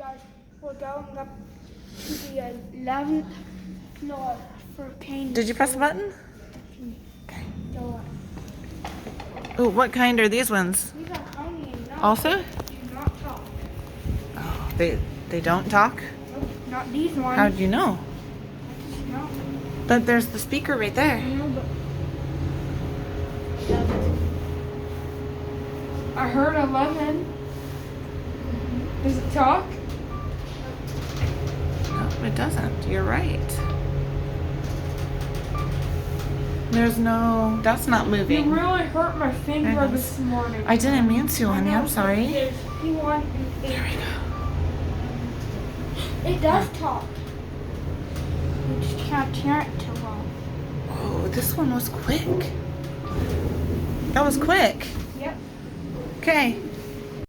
guys, we're going up to the 11th floor for pain. Did you press the button? Okay. Door. Oh, what kind are these ones? These are tiny and not, Also? do not talk. Oh, they don't talk? Nope, not these ones. How do you know? No. But there's the speaker right there. No, but I heard 11. Does it talk? No, it doesn't. You're right. There's no, that's not You moving. really hurt my finger There it this morning. I didn't mean to, honey. I'm sorry. There's P1 and There we go. It does talk. You just can't hear it too well. Oh, this one was quick. That was quick. Yep. Okay.